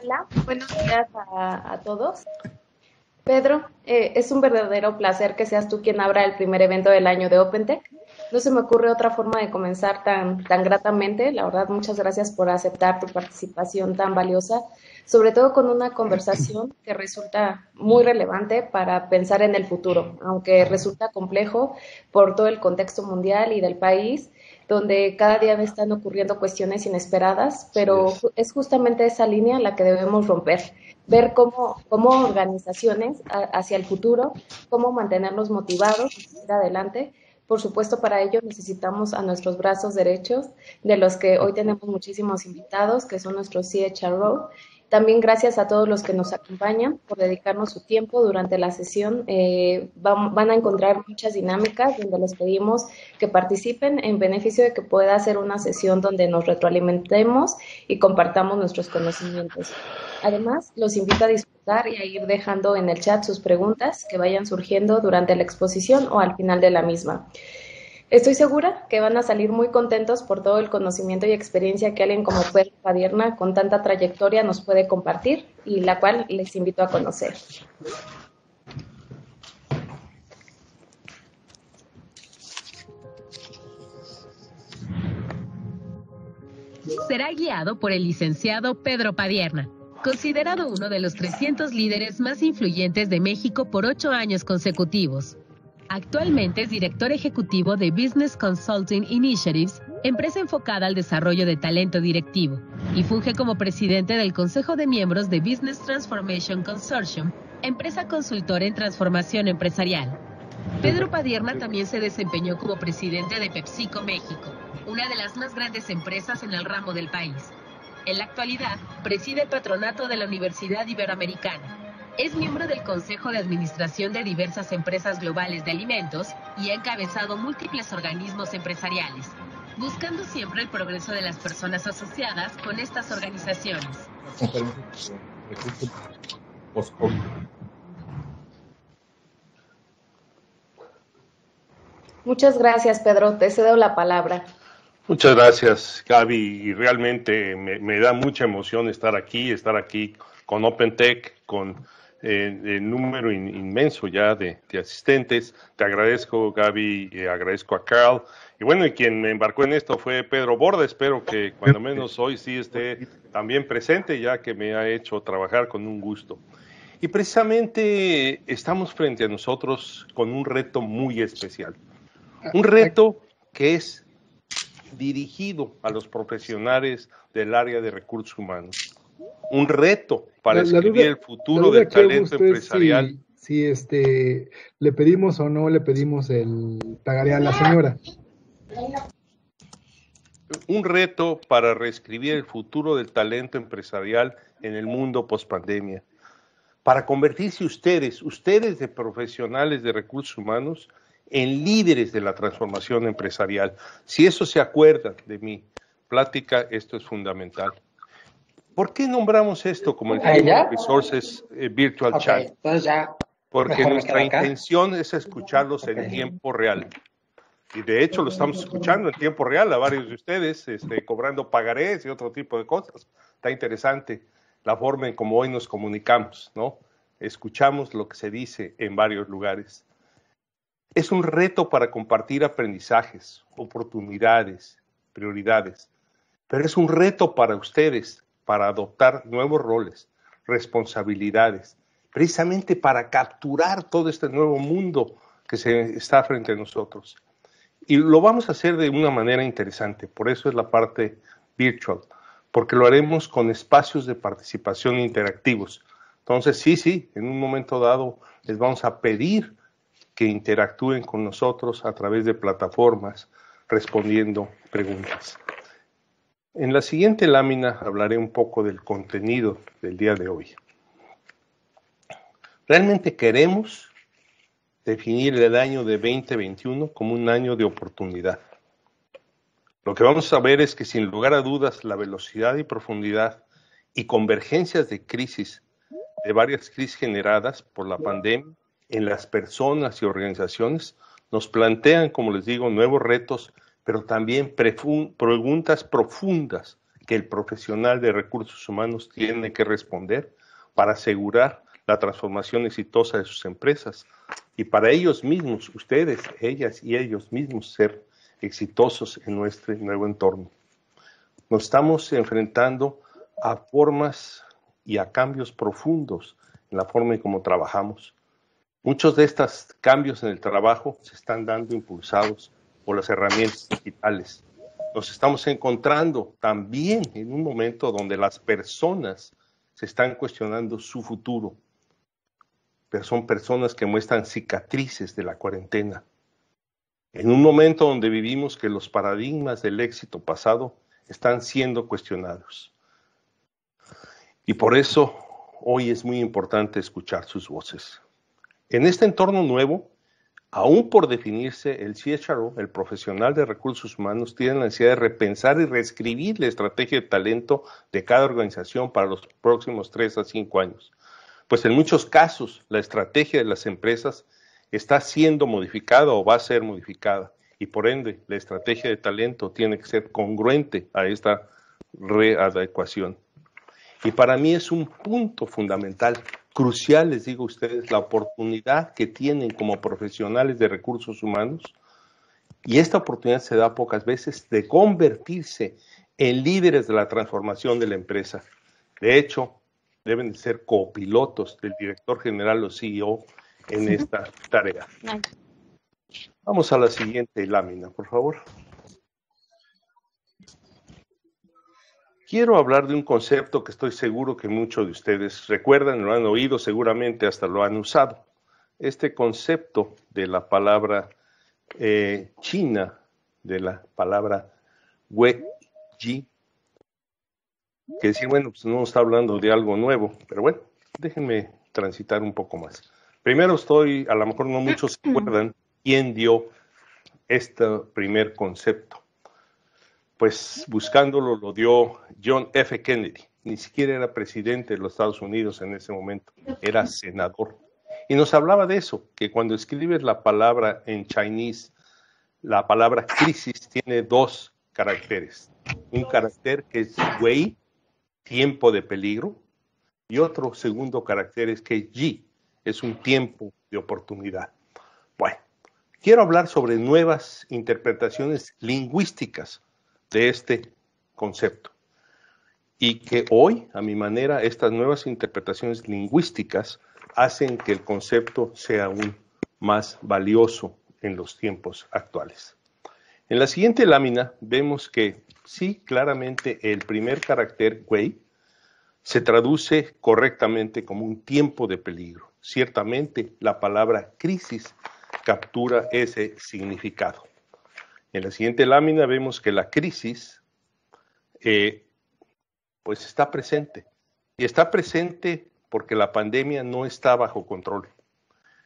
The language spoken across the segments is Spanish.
Hola, buenos días a todos. Pedro, es un verdadero placer que seas tú quien abra el primer evento del año de OpenTech. No se me ocurre otra forma de comenzar tan gratamente. La verdad, muchas gracias por aceptar tu participación tan valiosa, sobre todo con una conversación que resulta muy relevante para pensar en el futuro, aunque resulta complejo por todo el contexto mundial y del país, donde cada día me están ocurriendo cuestiones inesperadas, pero es justamente esa línea la que debemos romper, ver cómo organizaciones hacia el futuro, cómo mantenernos motivados y seguir adelante. Por supuesto, para ello necesitamos a nuestros brazos derechos, de los que hoy tenemos muchísimos invitados, que son nuestros CHRO. También gracias a todos los que nos acompañan por dedicarnos su tiempo durante la sesión. Van a encontrar muchas dinámicas donde les pedimos que participen en beneficio de que pueda ser una sesión donde nos retroalimentemos y compartamos nuestros conocimientos. Además, los invito a disfrutar y a ir dejando en el chat sus preguntas que vayan surgiendo durante la exposición o al final de la misma. Estoy segura que van a salir muy contentos por todo el conocimiento y experiencia que alguien como Pedro Padierna, con tanta trayectoria, nos puede compartir y la cual les invito a conocer. Será guiado por el licenciado Pedro Padierna, considerado uno de los 300 líderes más influyentes de México por 8 años consecutivos. Actualmente es director ejecutivo de Business Consulting Initiatives, empresa enfocada al desarrollo de talento directivo, y funge como presidente del Consejo de Miembros de Business Transformation Consortium, empresa consultora en transformación empresarial. Pedro Padierna también se desempeñó como presidente de PepsiCo México, una de las más grandes empresas en el ramo del país. En la actualidad, preside el patronato de la Universidad Iberoamericana. Es miembro del Consejo de Administración de diversas empresas globales de alimentos y ha encabezado múltiples organismos empresariales, buscando siempre el progreso de las personas asociadas con estas organizaciones. Muchas gracias, Pedro. Te cedo la palabra. Muchas gracias, Gaby, y realmente me da mucha emoción estar aquí con OpenTech, con el número inmenso ya de asistentes. Te agradezco, Gaby, y agradezco a Carl. Y bueno, y quien me embarcó en esto fue Pedro Borda. Espero que cuando menos hoy sí esté también presente, ya que me ha hecho trabajar con un gusto. Y precisamente estamos frente a nosotros con un reto muy especial. Un reto que es dirigido a los profesionales del área de recursos humanos. Un reto para escribir el futuro del talento empresarial. Si le pedimos o no le pedimos el pagaré a la señora. Un reto para reescribir el futuro del talento empresarial en el mundo pospandemia. Para convertirse ustedes de profesionales de recursos humanos en líderes de la transformación empresarial. Si eso se acuerdan de mi plática, esto es fundamental. ¿Por qué nombramos esto como el Human Resources Virtual Chat? Porque nuestra intención es escucharlos en tiempo real. Y de hecho lo estamos escuchando en tiempo real a varios de ustedes, cobrando pagarés y otro tipo de cosas. Está interesante la forma en cómo hoy nos comunicamos, ¿no? Escuchamos lo que se dice en varios lugares. Es un reto para compartir aprendizajes, oportunidades, prioridades, pero es un reto para ustedes, para adoptar nuevos roles, responsabilidades, precisamente para capturar todo este nuevo mundo que se está frente a nosotros. Y lo vamos a hacer de una manera interesante, por eso es la parte virtual, porque lo haremos con espacios de participación interactivos. Entonces, sí, en un momento dado les vamos a pedir que interactúen con nosotros a través de plataformas, respondiendo preguntas. En la siguiente lámina hablaré un poco del contenido del día de hoy. Realmente queremos definir el año de 2021 como un año de oportunidad. Lo que vamos a ver es que sin lugar a dudas la velocidad y profundidad y convergencias de crisis, de varias crisis generadas por la pandemia, en las personas y organizaciones, nos plantean, como les digo, nuevos retos, pero también preguntas profundas que el profesional de recursos humanos tiene que responder para asegurar la transformación exitosa de sus empresas y para ellos mismos, ustedes, ellas y ellos mismos ser exitosos en nuestro nuevo entorno. Nos estamos enfrentando a formas y a cambios profundos en la forma en cómo trabajamos. Muchos de estos cambios en el trabajo se están dando impulsados por las herramientas digitales. Nos estamos encontrando también en un momento donde las personas se están cuestionando su futuro. Pero son personas que muestran cicatrices de la cuarentena. En un momento donde vivimos que los paradigmas del éxito pasado están siendo cuestionados. Y por eso hoy es muy importante escuchar sus voces. En este entorno nuevo, aún por definirse, el CHRO, el profesional de recursos humanos, tiene la necesidad de repensar y reescribir la estrategia de talento de cada organización para los próximos 3 a 5 años. Pues en muchos casos la estrategia de las empresas está siendo modificada o va a ser modificada y por ende la estrategia de talento tiene que ser congruente a esta readecuación. Y para mí es un punto fundamental, crucial, les digo a ustedes, la oportunidad que tienen como profesionales de recursos humanos, y esta oportunidad se da pocas veces, de convertirse en líderes de la transformación de la empresa. De hecho, deben de ser copilotos del director general o CEO en esta tarea. Vamos a la siguiente lámina, por favor. Quiero hablar de un concepto que estoy seguro que muchos de ustedes recuerdan, lo han oído, seguramente hasta lo han usado. Este concepto de la palabra china, de la palabra wei ji, que decir, bueno, pues no está hablando de algo nuevo, pero bueno, déjenme transitar un poco más. Primero a lo mejor no muchos se acuerdan quién dio este primer concepto. Pues buscándolo lo dio John F. Kennedy. Ni siquiera era presidente de los Estados Unidos en ese momento, era senador. Y nos hablaba de eso, que cuando escribes la palabra en Chinese, la palabra crisis tiene 2 caracteres. Un carácter que es wei, tiempo de peligro, y otro segundo carácter es que es ji, es un tiempo de oportunidad. Bueno, quiero hablar sobre nuevas interpretaciones lingüísticas de este concepto y que hoy, a mi manera, estas nuevas interpretaciones lingüísticas hacen que el concepto sea aún más valioso en los tiempos actuales. En la siguiente lámina vemos que sí, claramente el primer carácter wei se traduce correctamente como un tiempo de peligro. Ciertamente la palabra crisis captura ese significado. En la siguiente lámina vemos que la crisis pues está presente. Y está presente porque la pandemia no está bajo control.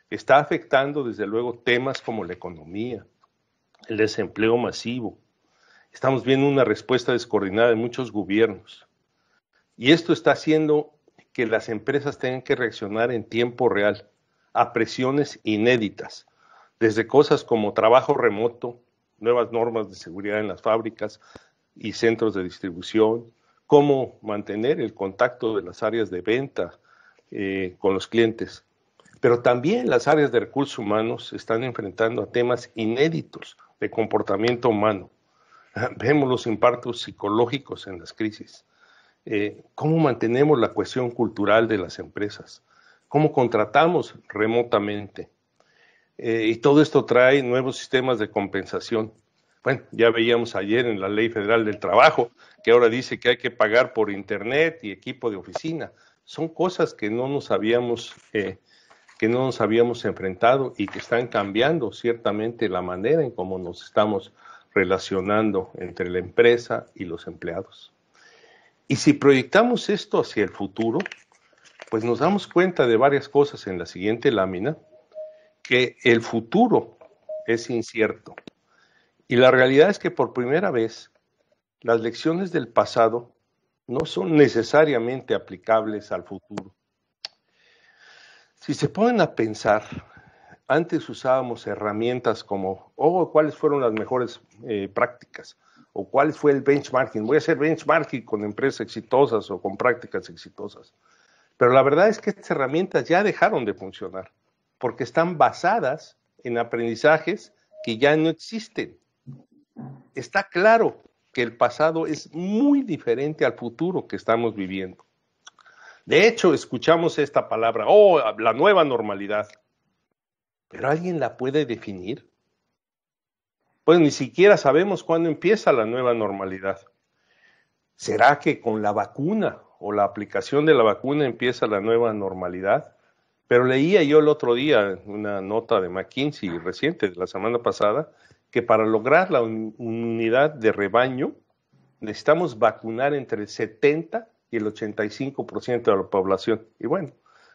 Está afectando desde luego temas como la economía, el desempleo masivo. Estamos viendo una respuesta descoordinada de muchos gobiernos. Y esto está haciendo que las empresas tengan que reaccionar en tiempo real a presiones inéditas, desde cosas como trabajo remoto, nuevas normas de seguridad en las fábricas y centros de distribución, cómo mantener el contacto de las áreas de venta con los clientes. Pero también las áreas de recursos humanos se están enfrentando a temas inéditos de comportamiento humano. Vemos los impactos psicológicos en las crisis. ¿Cómo mantenemos la cohesión cultural de las empresas? ¿Cómo contratamos remotamente? Y todo esto trae nuevos sistemas de compensación. Bueno, ya veíamos ayer en la Ley Federal del Trabajo que ahora dice que hay que pagar por internet y equipo de oficina. Son cosas que no nos habíamos enfrentado y que están cambiando ciertamente la manera en cómo nos estamos relacionando entre la empresa y los empleados. Y si proyectamos esto hacia el futuro, pues nos damos cuenta de varias cosas en la siguiente lámina, que el futuro es incierto. Y la realidad es que por primera vez las lecciones del pasado no son necesariamente aplicables al futuro. Si se ponen a pensar, antes usábamos herramientas como, ¿cuáles fueron las mejores prácticas? o cuál fue el benchmarking. Voy a hacer benchmarking con empresas exitosas o con prácticas exitosas. Pero la verdad es que estas herramientas ya dejaron de funcionar porque están basadas en aprendizajes que ya no existen. Está claro que el pasado es muy diferente al futuro que estamos viviendo. De hecho, escuchamos esta palabra, la nueva normalidad. ¿Pero alguien la puede definir? Pues ni siquiera sabemos cuándo empieza la nueva normalidad. ¿Será que con la vacuna o la aplicación de la vacuna empieza la nueva normalidad? Pero leía yo el otro día una nota de McKinsey reciente, de la semana pasada, que para lograr la unidad de rebaño necesitamos vacunar entre el 70 y el 85% de la población. Y bueno,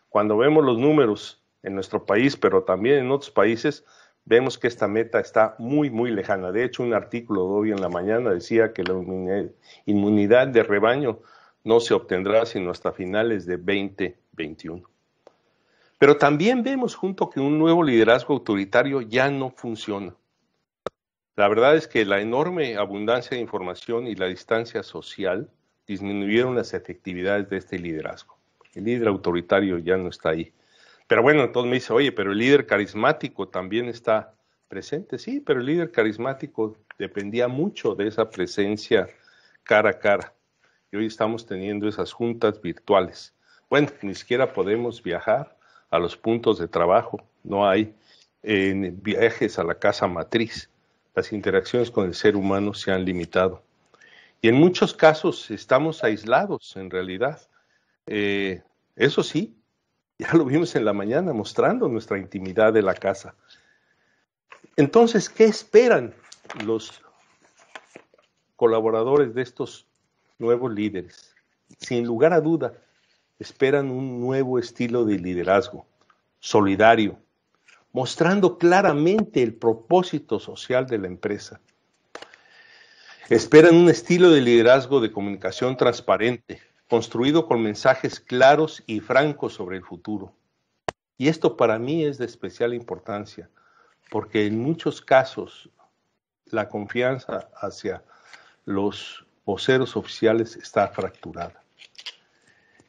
cuando vemos los números en nuestro país, pero también en otros países, vemos que esta meta está muy, muy lejana. De hecho, un artículo de hoy en la mañana decía que la inmunidad de rebaño no se obtendrá sino hasta finales de 2021. Pero también vemos junto que un nuevo liderazgo autoritario ya no funciona. La verdad es que la enorme abundancia de información y la distancia social disminuyeron las efectividades de este liderazgo. El líder autoritario ya no está ahí. Pero bueno, entonces me dice, oye, pero el líder carismático también está presente. Sí, pero el líder carismático dependía mucho de esa presencia cara a cara. Y hoy estamos teniendo esas juntas virtuales. Bueno, ni siquiera podemos viajar a los puntos de trabajo. No hay viajes a la casa matriz. Las interacciones con el ser humano se han limitado. Y en muchos casos estamos aislados, en realidad. Eso sí, ya lo vimos en la mañana, mostrando nuestra intimidad de la casa. Entonces, ¿qué esperan los colaboradores de estos nuevos líderes? Sin lugar a duda, esperan un nuevo estilo de liderazgo, solidario, mostrando claramente el propósito social de la empresa. Esperan un estilo de liderazgo de comunicación transparente, construido con mensajes claros y francos sobre el futuro. Y esto para mí es de especial importancia, porque en muchos casos la confianza hacia los voceros oficiales está fracturada.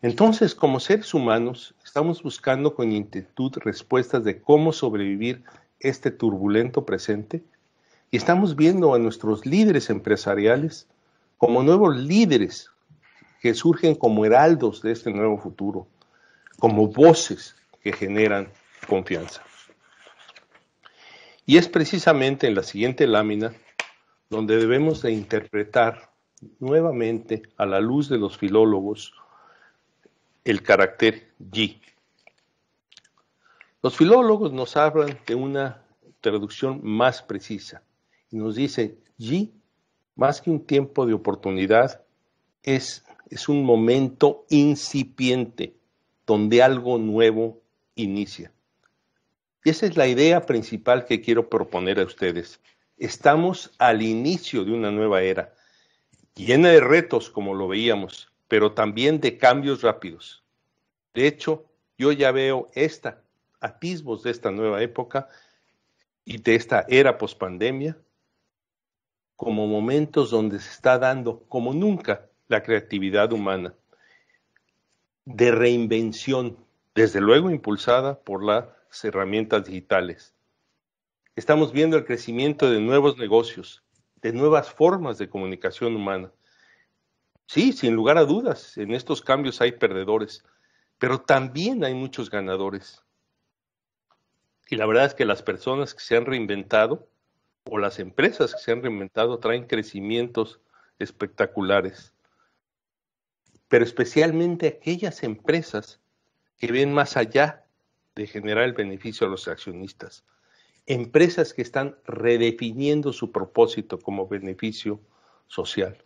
Entonces, como seres humanos, estamos buscando con inquietud respuestas de cómo sobrevivir este turbulento presente y estamos viendo a nuestros líderes empresariales como nuevos líderes que surgen como heraldos de este nuevo futuro, como voces que generan confianza. Y es precisamente en la siguiente lámina donde debemos de interpretar nuevamente a la luz de los filólogos el carácter yi. Los filólogos nos hablan de una traducción más precisa y nos dicen yi, más que un tiempo de oportunidad, es un momento incipiente donde algo nuevo inicia. Y esa es la idea principal que quiero proponer a ustedes. Estamos al inicio de una nueva era, llena de retos como lo veíamos, pero también de cambios rápidos. De hecho, yo ya veo atisbos de esta nueva época y de esta era pospandemia como momentos donde se está dando, como nunca, la creatividad humana, de reinvención, desde luego impulsada por las herramientas digitales. Estamos viendo el crecimiento de nuevos negocios, de nuevas formas de comunicación humana. Sí, sin lugar a dudas, en estos cambios hay perdedores, pero también hay muchos ganadores. Y la verdad es que las personas que se han reinventado, o las empresas que se han reinventado, traen crecimientos espectaculares. Pero especialmente aquellas empresas que ven más allá de generar el beneficio a los accionistas. Empresas que están redefiniendo su propósito como beneficio social.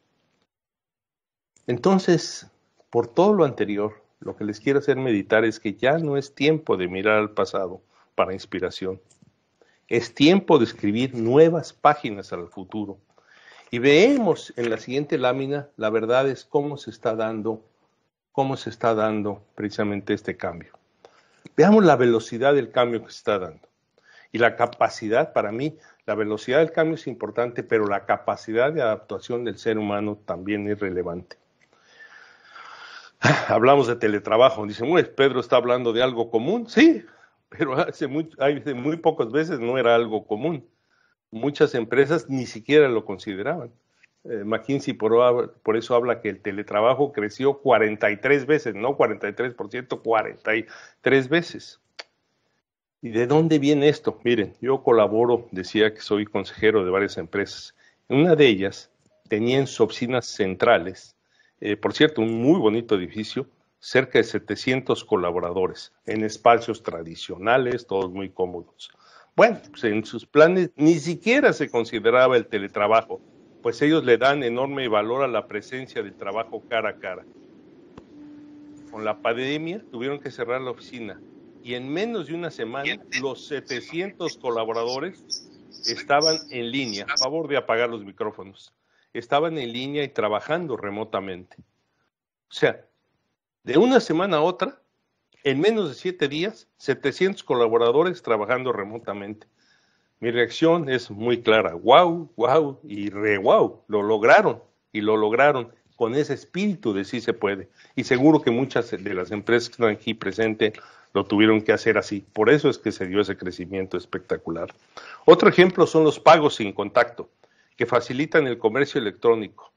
Entonces, por todo lo anterior, lo que les quiero hacer meditar es que ya no es tiempo de mirar al pasado para inspiración. Es tiempo de escribir nuevas páginas al futuro. Y vemos en la siguiente lámina, la verdad es cómo se está dando precisamente este cambio. Veamos la velocidad del cambio que se está dando. Y la capacidad, para mí, la velocidad del cambio es importante, pero la capacidad de adaptación del ser humano también es relevante. Hablamos de teletrabajo, dicen, Pedro está hablando de algo común. Sí, pero hace muy pocas veces no era algo común. Muchas empresas ni siquiera lo consideraban. McKinsey por eso habla que el teletrabajo creció 43 veces, no 43%, 43 veces. ¿Y de dónde viene esto? Miren, yo colaboro, decía que soy consejero de varias empresas. Una de ellas tenía en sus oficinas centrales, por cierto, un muy bonito edificio, cerca de 700 colaboradores, en espacios tradicionales, todos muy cómodos. Bueno, pues en sus planes ni siquiera se consideraba el teletrabajo, pues ellos le dan enorme valor a la presencia del trabajo cara a cara. Con la pandemia tuvieron que cerrar la oficina y en menos de una semana los 700 colaboradores estaban en línea. A favor de apagar los micrófonos. Estaban en línea y trabajando remotamente. O sea, de una semana a otra, en menos de 7 días, 700 colaboradores trabajando remotamente. Mi reacción es muy clara, wow, wow y re wow, lo lograron y lo lograron con ese espíritu de sí se puede. Y seguro que muchas de las empresas que están aquí presentes lo tuvieron que hacer así. Por eso es que se dio ese crecimiento espectacular. Otro ejemplo son los pagos sin contacto, que facilitan el comercio electrónico.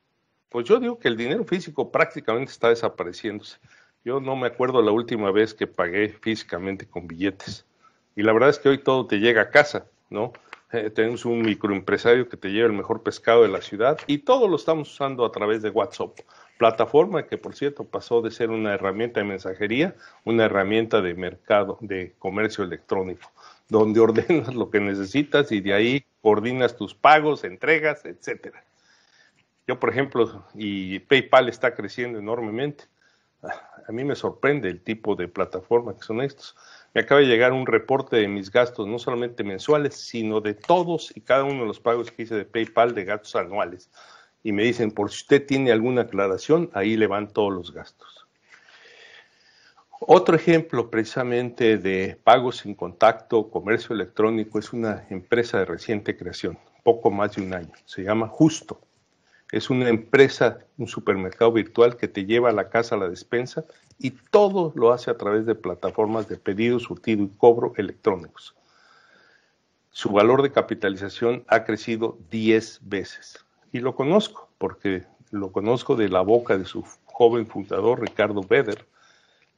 Pues yo digo que el dinero físico prácticamente está desapareciéndose. Yo no me acuerdo la última vez que pagué físicamente con billetes. Y la verdad es que hoy todo te llega a casa, ¿no? Tenemos un microempresario que te lleva el mejor pescado de la ciudad y todo lo estamos usando a través de WhatsApp, plataforma que por cierto pasó de ser una herramienta de mensajería, una herramienta de mercado, de comercio electrónico, donde ordenas lo que necesitas y de ahí coordinas tus pagos, entregas, etcétera. Yo, por ejemplo, y PayPal está creciendo enormemente. A mí me sorprende el tipo de plataforma que son estos. Me acaba de llegar un reporte de mis gastos, no solamente mensuales, sino de todos y cada uno de los pagos que hice de PayPal de gastos anuales. Y me dicen, por si usted tiene alguna aclaración, ahí le van todos los gastos. Otro ejemplo precisamente de pagos sin contacto, comercio electrónico, es una empresa de reciente creación, poco más de un año. Se llama Justo. Es una empresa, un supermercado virtual que te lleva a la casa la despensa y todo lo hace a través de plataformas de pedido, surtido y cobro electrónicos. Su valor de capitalización ha crecido 10 veces. Y lo conozco, porque lo conozco de la boca de su joven fundador, Ricardo Beder,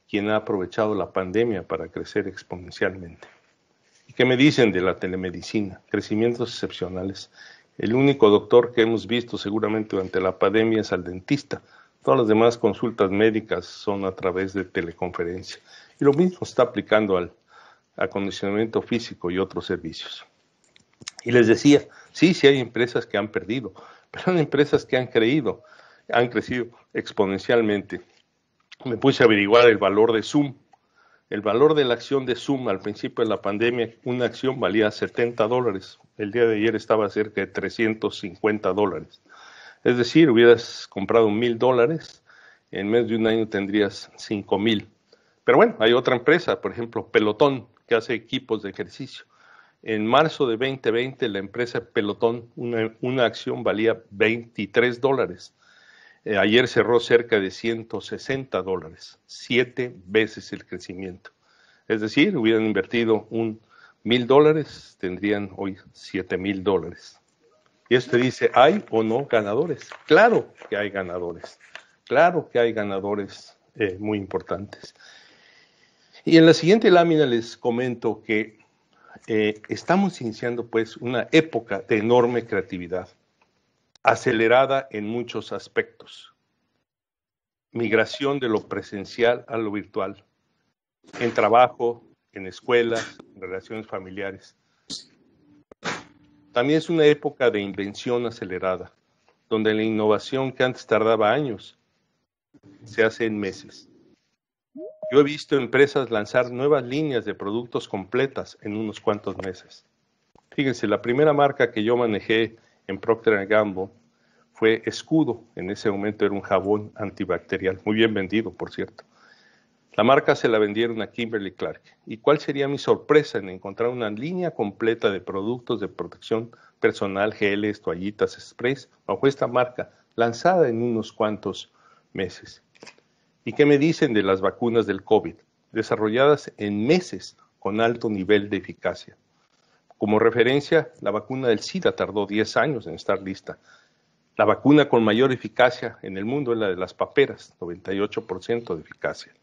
quien ha aprovechado la pandemia para crecer exponencialmente. ¿Y qué me dicen de la telemedicina? Crecimientos excepcionales. El único doctor que hemos visto seguramente durante la pandemia es al dentista. Todas las demás consultas médicas son a través de teleconferencia. Y lo mismo está aplicando al acondicionamiento físico y otros servicios. Y les decía, sí hay empresas que han perdido, pero hay empresas que han crecido exponencialmente. Me puse a averiguar el valor de Zoom. El valor de la acción de Zoom al principio de la pandemia, una acción valía $70. El día de ayer estaba cerca de $350. Es decir, hubieras comprado $1,000, en menos de un año tendrías 5,000. Pero bueno, hay otra empresa, por ejemplo, Pelotón, que hace equipos de ejercicio. En marzo de 2020, la empresa Pelotón, una acción valía $23. Ayer cerró cerca de $160, 7 veces el crecimiento. Es decir, hubieran invertido $1,000, tendrían hoy $7,000. Y esto dice, ¿hay o no ganadores? Claro que hay ganadores. Claro que hay ganadores muy importantes. Y en la siguiente lámina les comento que estamos iniciando pues una época de enorme creatividad, acelerada en muchos aspectos. Migración de lo presencial a lo virtual, en trabajo, en escuelas, en relaciones familiares. También es una época de invención acelerada, donde la innovación que antes tardaba años, se hace en meses. Yo he visto empresas lanzar nuevas líneas de productos completas en unos cuantos meses. Fíjense, la primera marca que yo manejé en Procter & Gamble fue Escudo. En ese momento era un jabón antibacterial, muy bien vendido, por cierto. La marca se la vendieron a Kimberly Clark. ¿Y cuál sería mi sorpresa en encontrar una línea completa de productos de protección personal, geles, toallitas, sprays, bajo esta marca, lanzada en unos cuantos meses? ¿Y qué me dicen de las vacunas del COVID, desarrolladas en meses con alto nivel de eficacia? Como referencia, la vacuna del SIDA tardó 10 años en estar lista. La vacuna con mayor eficacia en el mundo es la de las paperas, 98% de eficacia.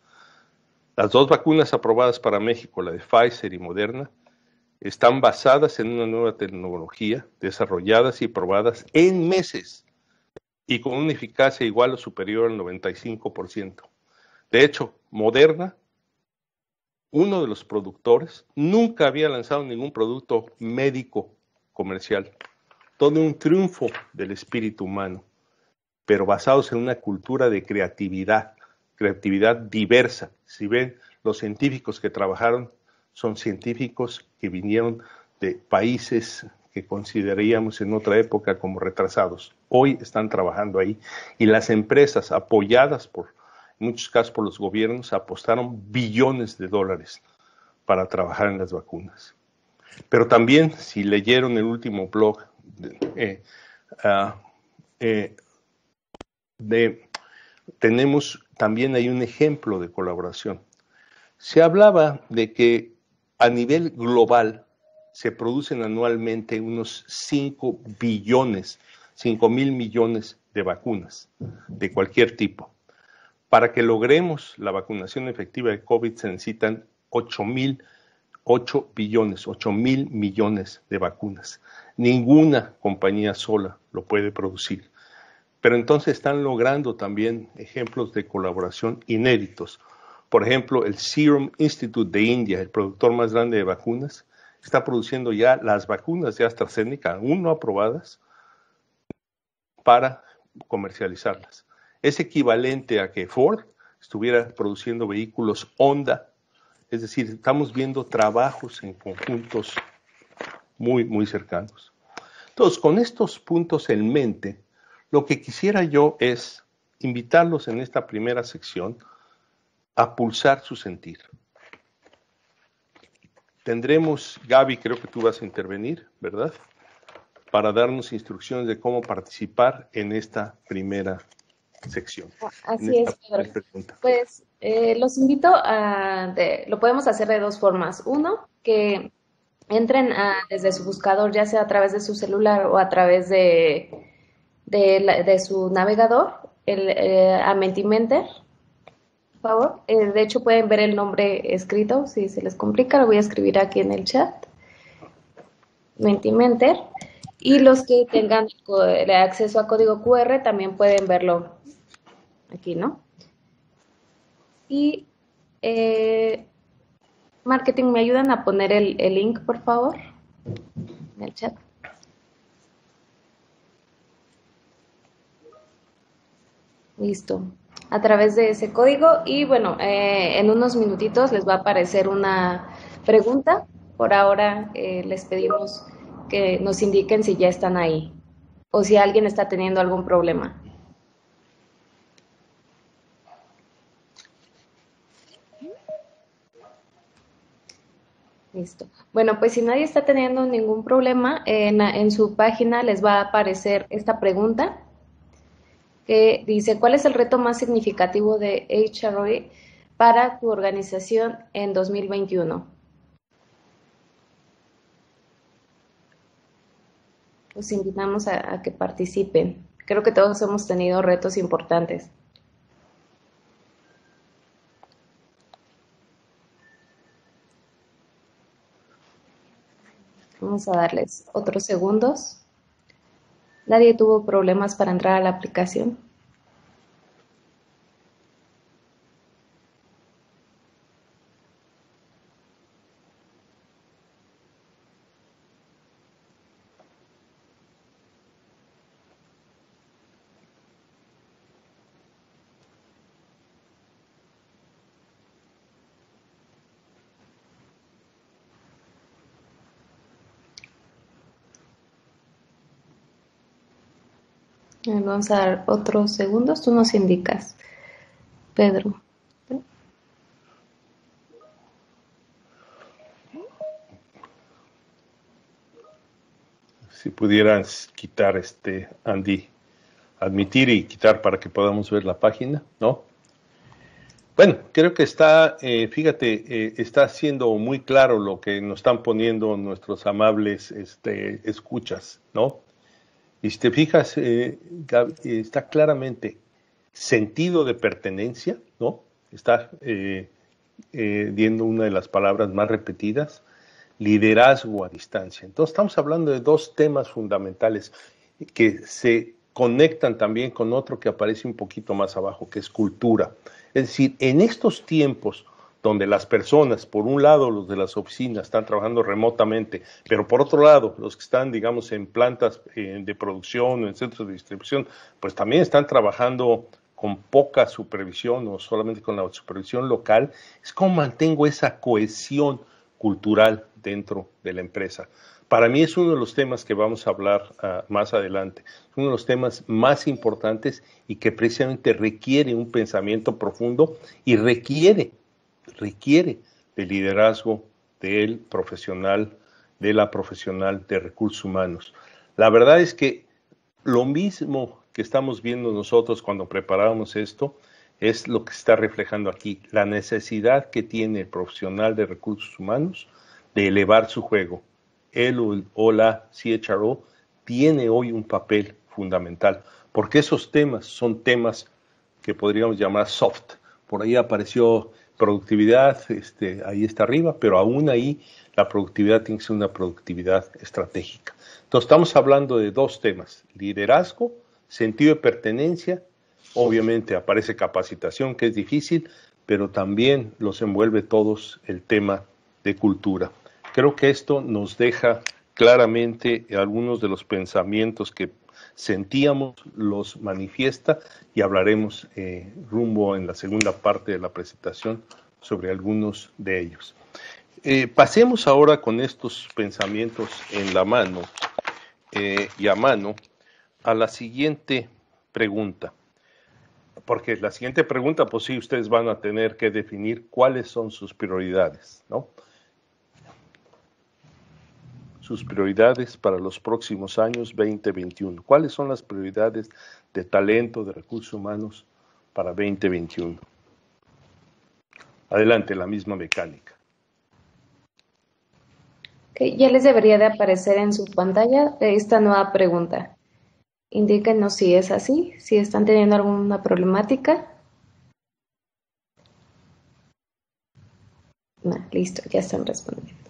Las dos vacunas aprobadas para México, la de Pfizer y Moderna, están basadas en una nueva tecnología, desarrolladas y probadas en meses y con una eficacia igual o superior al 95%. De hecho, Moderna, uno de los productores, nunca había lanzado ningún producto médico comercial. Todo un triunfo del espíritu humano, pero basados en una cultura de creatividad diversa. Si ven, los científicos que trabajaron son científicos que vinieron de países que consideraríamos en otra época como retrasados. Hoy están trabajando ahí y las empresas apoyadas en muchos casos por los gobiernos, apostaron billones de dólares para trabajar en las vacunas. Pero también, si leyeron el último blog tenemos también ahí un ejemplo de colaboración. Se hablaba de que a nivel global se producen anualmente unos 5.000 millones de vacunas de cualquier tipo. Para que logremos la vacunación efectiva de COVID se necesitan 8 mil millones de vacunas. Ninguna compañía sola lo puede producir. Pero entonces están logrando también ejemplos de colaboración inéditos. Por ejemplo, el Serum Institute de India, el productor más grande de vacunas, está produciendo ya las vacunas de AstraZeneca, aún no aprobadas, para comercializarlas. Es equivalente a que Ford estuviera produciendo vehículos Honda. Es decir, estamos viendo trabajos en conjuntos muy, muy cercanos. Entonces, con estos puntos en mente, lo que quisiera yo es invitarlos en esta primera sección a pulsar su sentir. Tendremos, Gaby, creo que tú vas a intervenir, ¿verdad? Para darnos instrucciones de cómo participar en esta primera sección. Así es, Pedro. Pues los invito lo podemos hacer de dos formas. Uno, que entren desde su buscador, ya sea a través de su celular o a través de su navegador, a Mentimeter, por favor. De hecho, pueden ver el nombre escrito, si se les complica, lo voy a escribir aquí en el chat. Mentimeter. Y los que tengan el acceso a código QR también pueden verlo aquí, ¿no? Y marketing, ¿me ayudan a poner el link, por favor? En el chat. Listo. A través de ese código y bueno, en unos minutitos les va a aparecer una pregunta. Por ahora les pedimos que nos indiquen si ya están ahí o si alguien está teniendo algún problema. Listo. Bueno, pues si nadie está teniendo ningún problema, en su página les va a aparecer esta pregunta que dice, ¿cuál es el reto más significativo de HROE para tu organización en 2021? Los invitamos a que participen. Creo que todos hemos tenido retos importantes. Vamos a darles otros segundos. ¿Nadie tuvo problemas para entrar a la aplicación? Vamos a dar otros segundos. Tú nos indicas, Pedro. Si pudieras quitar, Andy, admitir y quitar para que podamos ver la página, ¿no? Bueno, creo que está, está siendo muy claro lo que nos están poniendo nuestros amables escuchas, ¿no? Y si te fijas, está claramente sentido de pertenencia, ¿no? Está viendo una de las palabras más repetidas, liderazgo a distancia. Entonces estamos hablando de dos temas fundamentales que se conectan también con otro que aparece un poquito más abajo, que es cultura. Es decir, en estos tiempos donde las personas, por un lado los de las oficinas están trabajando remotamente, pero por otro lado los que están, digamos, en plantas de producción o en centros de distribución, pues también están trabajando con poca supervisión o solamente con la supervisión local, es cómo mantengo esa cohesión cultural dentro de la empresa. Para mí es uno de los temas que vamos a hablar más adelante, es uno de los temas más importantes y que precisamente requiere un pensamiento profundo y requiere de liderazgo del profesional, de la profesional de recursos humanos. La verdad es que lo mismo que estamos viendo nosotros cuando preparábamos esto es lo que se está reflejando aquí, la necesidad que tiene el profesional de recursos humanos de elevar su juego. Él o la CHRO tiene hoy un papel fundamental, porque esos temas son temas que podríamos llamar soft. Por ahí apareció productividad, ahí está arriba, pero aún ahí la productividad tiene que ser una productividad estratégica. Entonces estamos hablando de dos temas, liderazgo, sentido de pertenencia, obviamente aparece capacitación, que es difícil, pero también los envuelve todos el tema de cultura. Creo que esto nos deja claramente algunos de los pensamientos que sentíamos, los manifiesta y hablaremos rumbo en la segunda parte de la presentación sobre algunos de ellos. Pasemos ahora con estos pensamientos en la mano y a mano a la siguiente pregunta. Porque la siguiente pregunta, pues sí, ustedes van a tener que definir cuáles son sus prioridades, ¿no? Sus prioridades para los próximos años 2021. ¿Cuáles son las prioridades de talento, de recursos humanos para 2021? Adelante, la misma mecánica. Okay, ya les debería de aparecer en su pantalla esta nueva pregunta. Indíquenos si es así, si están teniendo alguna problemática. No, listo, ya están respondiendo.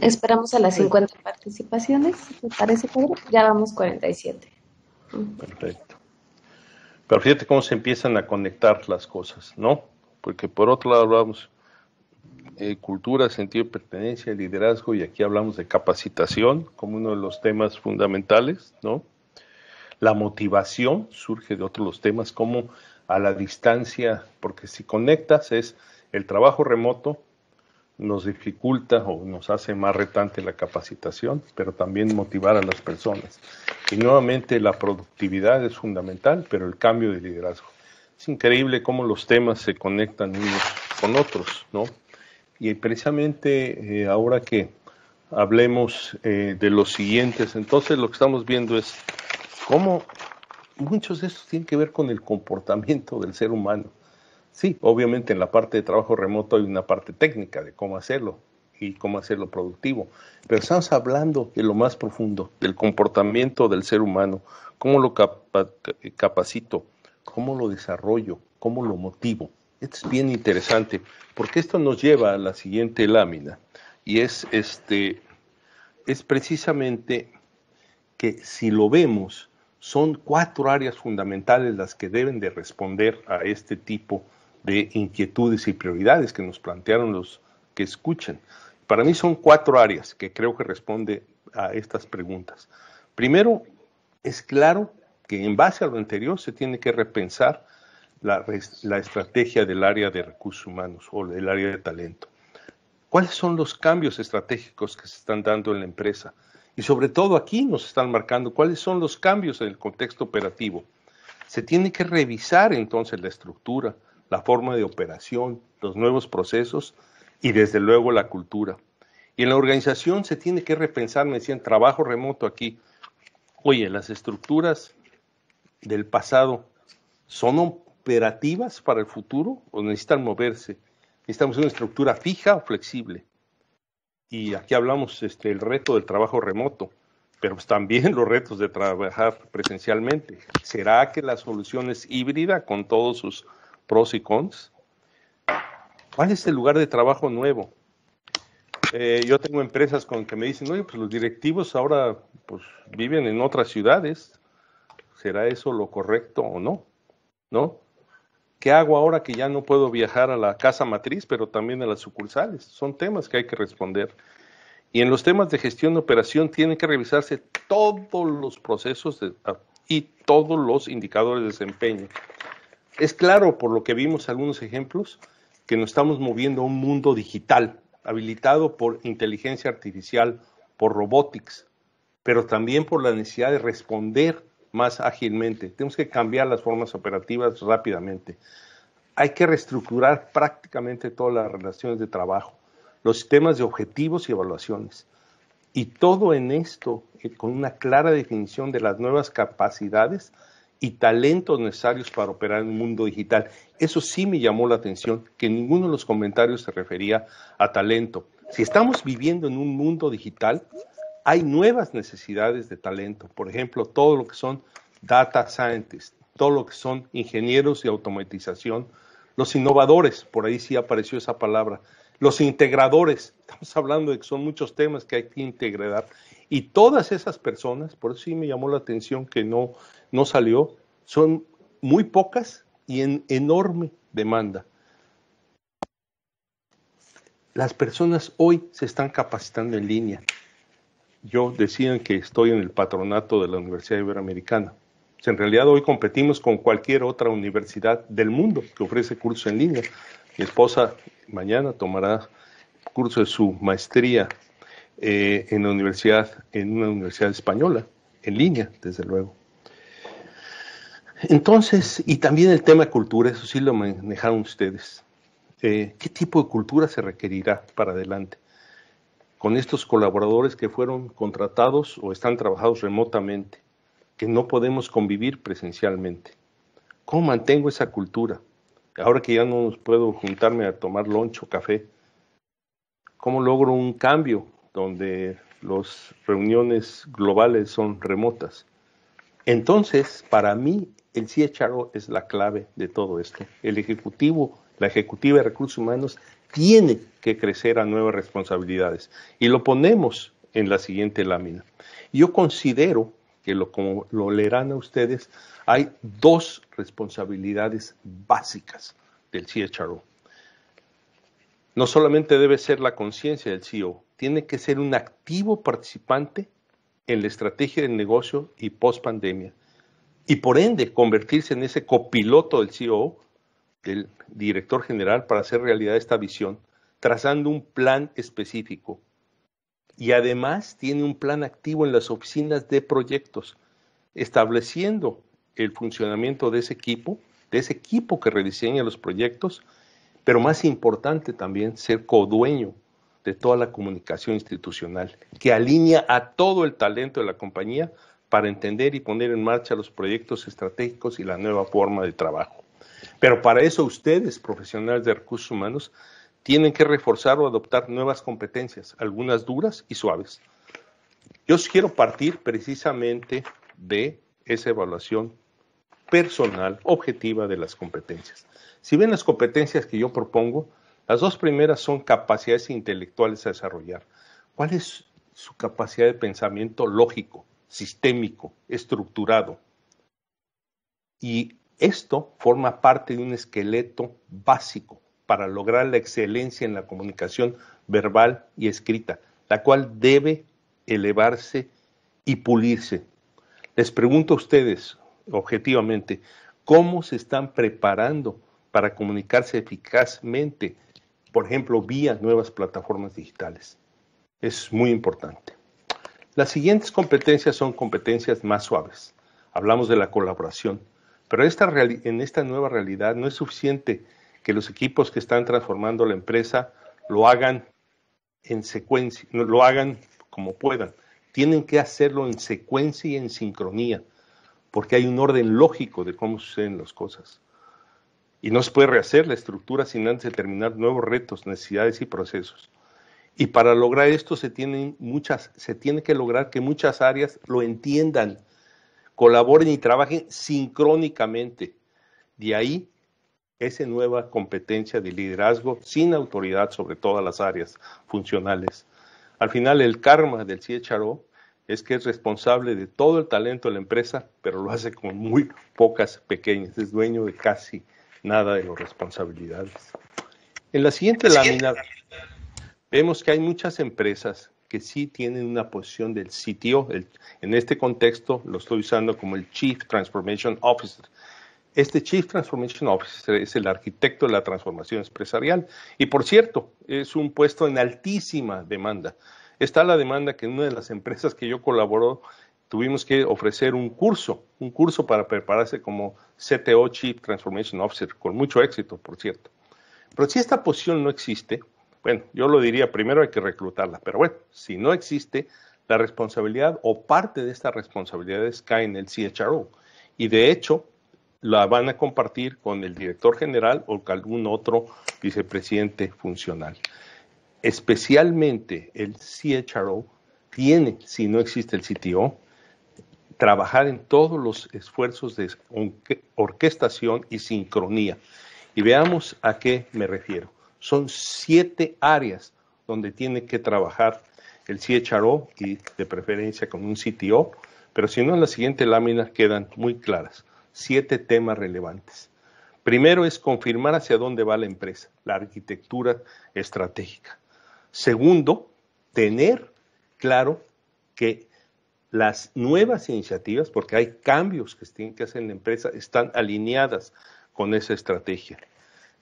Esperamos a las 50 participaciones, ¿te parece, Pedro? Ya vamos 47. Perfecto. Pero fíjate cómo se empiezan a conectar las cosas, ¿no? Porque por otro lado hablamos cultura, sentido de pertenencia, liderazgo, y aquí hablamos de capacitación como uno de los temas fundamentales, ¿no? La motivación surge de otros los temas como a la distancia, porque si conectas es el trabajo remoto, nos dificulta o nos hace más retante la capacitación, pero también motivar a las personas. Y nuevamente la productividad es fundamental, pero el cambio de liderazgo. Es increíble cómo los temas se conectan unos con otros, ¿no? Y precisamente ahora que hablemos de los siguientes, entonces lo que estamos viendo es cómo muchos de estos tienen que ver con el comportamiento del ser humano. Sí, obviamente en la parte de trabajo remoto hay una parte técnica de cómo hacerlo y cómo hacerlo productivo, pero estamos hablando de lo más profundo, del comportamiento del ser humano, cómo lo capacito, cómo lo desarrollo, cómo lo motivo. Esto es bien interesante, porque esto nos lleva a la siguiente lámina, y es precisamente que si lo vemos, son 4 áreas fundamentales las que deben de responder a este tipo de inquietudes y prioridades que nos plantearon los que escuchan. Para mí son 4 áreas que creo que responden a estas preguntas. Primero, es claro que en base a lo anterior se tiene que repensar la estrategia del área de recursos humanos o del área de talento. ¿Cuáles son los cambios estratégicos que se están dando en la empresa? Y sobre todo aquí nos están marcando cuáles son los cambios en el contexto operativo. Se tiene que revisar entonces la estructura, la forma de operación, los nuevos procesos y desde luego la cultura. Y en la organización se tiene que repensar, me decían, trabajo remoto aquí. Oye, las estructuras del pasado son operativas para el futuro o necesitan moverse. Necesitamos una estructura fija o flexible. Y aquí hablamos el reto del trabajo remoto, pero pues también los retos de trabajar presencialmente. ¿Será que la solución es híbrida con todos sus pros y cons? ¿Cuál es el lugar de trabajo nuevo? Yo tengo empresas con que me dicen, oye, pues los directivos ahora pues viven en otras ciudades. ¿Será eso lo correcto o no? ¿No? ¿Qué hago ahora que ya no puedo viajar a la casa matriz, pero también a las sucursales? Son temas que hay que responder. Y en los temas de gestión de operación tienen que revisarse todos los procesos y todos los indicadores de desempeño. Es claro, por lo que vimos algunos ejemplos, que nos estamos moviendo a un mundo digital, habilitado por inteligencia artificial, por robotics, pero también por la necesidad de responder más ágilmente. Tenemos que cambiar las formas operativas rápidamente. Hay que reestructurar prácticamente todas las relaciones de trabajo, los sistemas de objetivos y evaluaciones. Y todo en esto con una clara definición de las nuevas capacidades y talentos necesarios para operar en un mundo digital. Eso sí me llamó la atención, que ninguno de los comentarios se refería a talento. Si estamos viviendo en un mundo digital, hay nuevas necesidades de talento. Por ejemplo, todo lo que son data scientists, todo lo que son ingenieros de automatización, los innovadores, por ahí sí apareció esa palabra, los integradores, estamos hablando de que son muchos temas que hay que integrar, y todas esas personas, por eso sí me llamó la atención que no salió, son muy pocas y en enorme demanda. Las personas hoy se están capacitando en línea. Yo decía que estoy en el patronato de la Universidad Iberoamericana. Pues en realidad hoy competimos con cualquier otra universidad del mundo que ofrece cursos en línea. Mi esposa mañana tomará curso de su maestría en una universidad española, en línea, desde luego. Entonces, y también el tema de cultura, eso sí lo manejaron ustedes. ¿Qué tipo de cultura se requerirá para adelante? Con estos colaboradores que fueron contratados o están trabajados remotamente, que no podemos convivir presencialmente. ¿Cómo mantengo esa cultura? Ahora que ya no puedo juntarme a tomar lunch o café, ¿cómo logro un cambio donde las reuniones globales son remotas? Entonces, para mí, el CHRO es la clave de todo esto. El ejecutivo, la ejecutiva de recursos humanos, tiene que crecer a nuevas responsabilidades. Y lo ponemos en la siguiente lámina. Yo considero que, como lo leerán a ustedes, hay 2 responsabilidades básicas del CHRO. No solamente debe ser la conciencia del CEO, tiene que ser un activo participante en la estrategia del negocio y post-pandemia. Y por ende, convertirse en ese copiloto del CEO, del director general, para hacer realidad esta visión, trazando un plan específico. Y además tiene un plan activo en las oficinas de proyectos, estableciendo el funcionamiento de ese equipo que rediseña los proyectos, pero más importante también ser codueño de toda la comunicación institucional, que alinea a todo el talento de la compañía para entender y poner en marcha los proyectos estratégicos y la nueva forma de trabajo. Pero para eso ustedes, profesionales de recursos humanos, tienen que reforzar o adoptar nuevas competencias, algunas duras y suaves. Yo quiero partir precisamente de esa evaluación personal, objetiva de las competencias. Si ven las competencias que yo propongo, las dos primeras son capacidades intelectuales a desarrollar. ¿Cuál es su capacidad de pensamiento lógico, sistémico, estructurado? Y esto forma parte de un esqueleto básico para lograr la excelencia en la comunicación verbal y escrita, la cual debe elevarse y pulirse. Les pregunto a ustedes, objetivamente, ¿cómo se están preparando para comunicarse eficazmente, por ejemplo, vía nuevas plataformas digitales? Es muy importante. Las siguientes competencias son competencias más suaves. Hablamos de la colaboración, pero en esta nueva realidad no es suficiente que los equipos que están transformando la empresa lo hagan en secuencia, lo hagan como puedan. Tienen que hacerlo en secuencia y en sincronía, porque hay un orden lógico de cómo suceden las cosas. Y no se puede rehacer la estructura sin antes determinar nuevos retos, necesidades y procesos. Y para lograr esto se tiene que lograr que muchas áreas lo entiendan, colaboren y trabajen sincrónicamente. De ahí esa nueva competencia de liderazgo sin autoridad sobre todas las áreas funcionales. Al final, el karma del CHRO es que es responsable de todo el talento de la empresa, pero lo hace con muy pocas pequeñas. Es dueño de casi nada de las responsabilidades. En la siguiente lámina vemos que hay muchas empresas que sí tienen una posición del CTO. En este contexto lo estoy usando como el Chief Transformation Officer. Este Chief Transformation Officer es el arquitecto de la transformación empresarial y, por cierto, es un puesto en altísima demanda. Está la demanda que en una de las empresas que yo colaboro tuvimos que ofrecer un curso para prepararse como CTO, Chief Transformation Officer, con mucho éxito, por cierto. Pero si esta posición no existe, bueno, yo lo diría, primero hay que reclutarla, pero bueno, si no existe, la responsabilidad o parte de estas responsabilidades cae en el CHRO. Y de hecho, la van a compartir con el director general o con algún otro vicepresidente funcional. Especialmente el CHRO tiene, si no existe el CTO, trabajar en todos los esfuerzos de orquestación y sincronía. Y veamos a qué me refiero. Son 7 áreas donde tiene que trabajar el CHRO y de preferencia con un CTO, pero si no, en la siguiente lámina quedan muy claras. 7 temas relevantes. Primero es confirmar hacia dónde va la empresa, la arquitectura estratégica. Segundo, tener claro que las nuevas iniciativas, porque hay cambios que se tienen que hacer en la empresa, están alineadas con esa estrategia.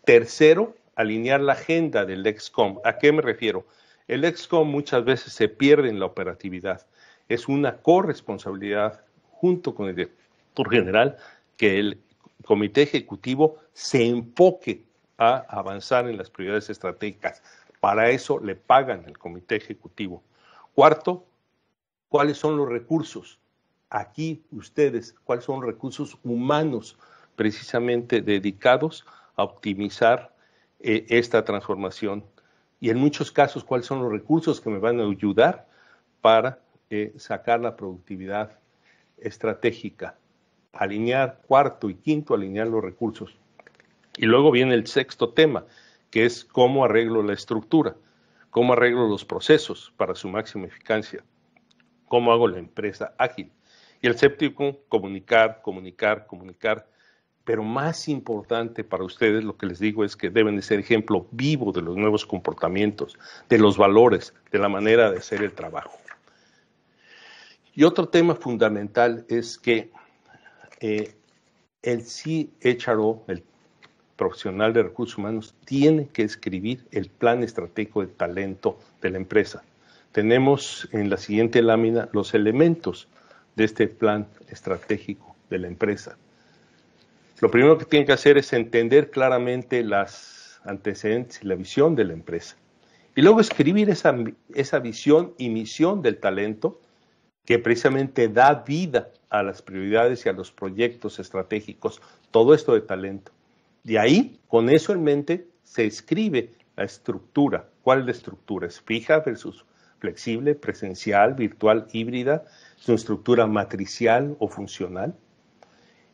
Tercero, alinear la agenda del ExCom. ¿A qué me refiero? El ExCom muchas veces se pierde en la operatividad. Es una corresponsabilidad junto con el director general que el comité ejecutivo se enfoque a avanzar en las prioridades estratégicas. Para eso le pagan al comité ejecutivo. Cuarto, ¿cuáles son los recursos? Aquí ustedes, ¿cuáles son los recursos humanos precisamente dedicados a optimizar esta transformación? Y en muchos casos, ¿cuáles son los recursos que me van a ayudar para sacar la productividad estratégica? Alinear, cuarto y quinto, alinear los recursos. Y luego viene el sexto tema, que es cómo arreglo la estructura, cómo arreglo los procesos para su máxima eficacia, cómo hago la empresa ágil. Y el séptimo, comunicar. Pero más importante para ustedes, lo que les digo es que deben de ser ejemplo vivo de los nuevos comportamientos, de los valores, de la manera de hacer el trabajo. Y otro tema fundamental es que el CHRO, el profesional de recursos humanos, tiene que escribir el plan estratégico de talento de la empresa. Tenemos en la siguiente lámina los elementos de este plan estratégico de la empresa. Lo primero que tienen que hacer es entender claramente las antecedentes y la visión de la empresa. Y luego escribir esa visión y misión del talento que precisamente da vida a las prioridades y a los proyectos estratégicos, todo esto de talento. De ahí, con eso en mente, se escribe la estructura. ¿Cuál es la estructura? ¿Es fija versus flexible, presencial, virtual, híbrida? ¿Es una estructura matricial o funcional?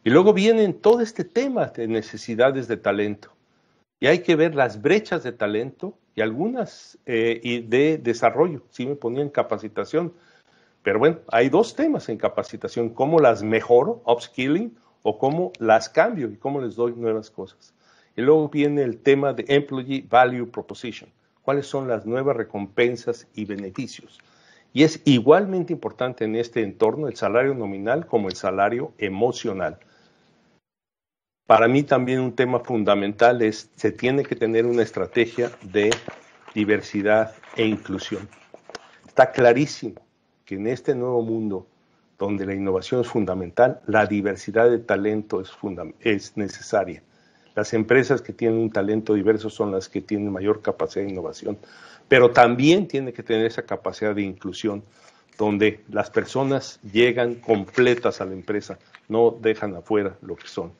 Y luego vienen todo este tema de necesidades de talento. Y hay que ver las brechas de talento y algunas y de desarrollo. Sí me ponía en capacitación. Pero bueno, hay dos temas en capacitación. ¿Cómo las mejoro, upskilling, o cómo las cambio y cómo les doy nuevas cosas? Y luego viene el tema de Employee Value Proposition. ¿Cuáles son las nuevas recompensas y beneficios? Y es igualmente importante en este entorno el salario nominal como el salario emocional. Para mí también un tema fundamental es, se tiene que tener una estrategia de diversidad e inclusión. Está clarísimo que en este nuevo mundo, donde la innovación es fundamental, la diversidad de talento es necesaria. Las empresas que tienen un talento diverso son las que tienen mayor capacidad de innovación, pero también tiene que tener esa capacidad de inclusión, donde las personas llegan completas a la empresa, no dejan afuera lo que son.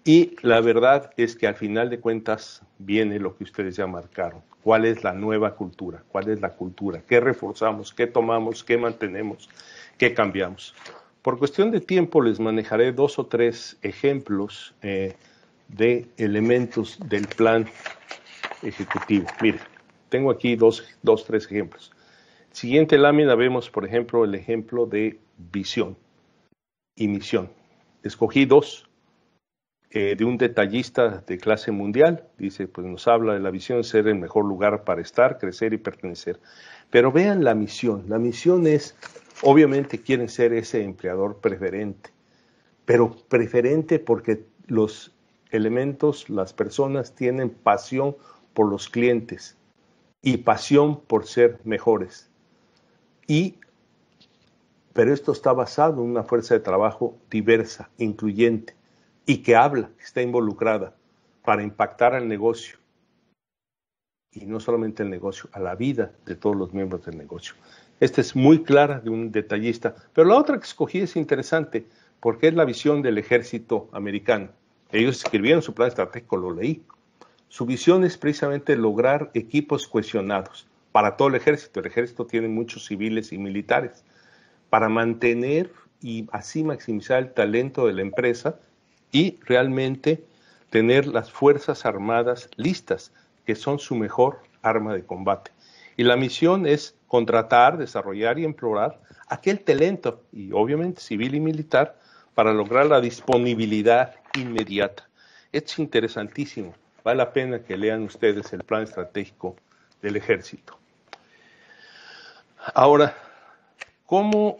Y la verdad es que al final de cuentas viene lo que ustedes ya marcaron. ¿Cuál es la nueva cultura? ¿Cuál es la cultura? ¿Qué reforzamos? ¿Qué tomamos? ¿Qué mantenemos? ¿Qué cambiamos? Por cuestión de tiempo les manejaré 2 o 3 ejemplos de elementos del plan ejecutivo. Mire, tengo aquí 2, 3 ejemplos. Siguiente lámina vemos, por ejemplo, el ejemplo de visión y misión. Escogí 2. De un detallista de clase mundial, dice, pues nos habla de la visión de ser el mejor lugar para estar, crecer y pertenecer. Pero vean la misión es, obviamente quieren ser ese empleador preferente, pero preferente porque los elementos, las personas tienen pasión por los clientes y pasión por ser mejores. Pero esto está basado en una fuerza de trabajo diversa, incluyente, y que habla, que está involucrada para impactar al negocio. Y no solamente el negocio, a la vida de todos los miembros del negocio. Esta es muy clara de un detallista. Pero la otra que escogí es interesante, porque es la visión del ejército americano. Ellos escribieron su plan estratégico, lo leí. Su visión es precisamente lograr equipos cohesionados para todo el ejército. El ejército tiene muchos civiles y militares. Para mantener y así maximizar el talento de la empresa y realmente tener las Fuerzas Armadas listas, que son su mejor arma de combate. Y la misión es contratar, desarrollar y explorar aquel talento, y obviamente civil y militar, para lograr la disponibilidad inmediata. Es interesantísimo. Vale la pena que lean ustedes el plan estratégico del ejército. Ahora, ¿cómo